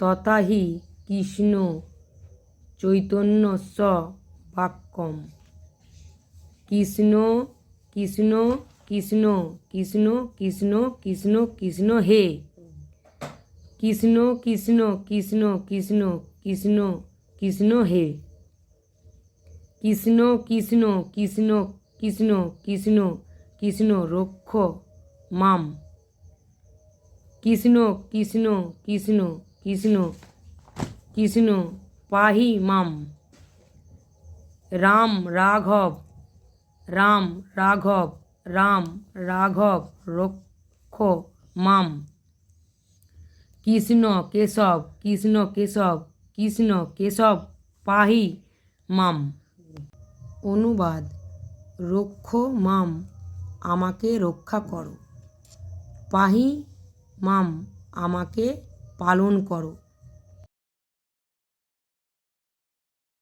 তথাহি কৃষ্ণ চৈতন্যস্য বাক্যম। কৃষ্ণ কৃষ্ণ কৃষ্ণ কৃষ্ণ কৃষ্ণ কৃষ্ণ কৃষ্ণ হে। কৃষ্ণ কৃষ্ণ কৃষ্ণ কৃষ্ণ কৃষ্ণ কৃষ্ণ হে। কৃষ্ণ কৃষ্ণ কৃষ্ণ কৃষ্ণ কৃষ্ণ কৃষ্ণ রক্ষ মাম। কৃষ্ণ কৃষ্ণ কৃষ্ণ কৃষ্ণ কৃষ্ণ পাহি মাম। রাম রাঘব রাম রাঘব রাম রাঘব রক্ষ মাম। কৃষ্ণ কেশব কৃষ্ণ কেশব কৃষ্ণ কেশব পাহি মাম। অনুবাদ: রক্ষ মাম, আমাকে রক্ষা করো। পাহি মাম, আমাকে পালন করো।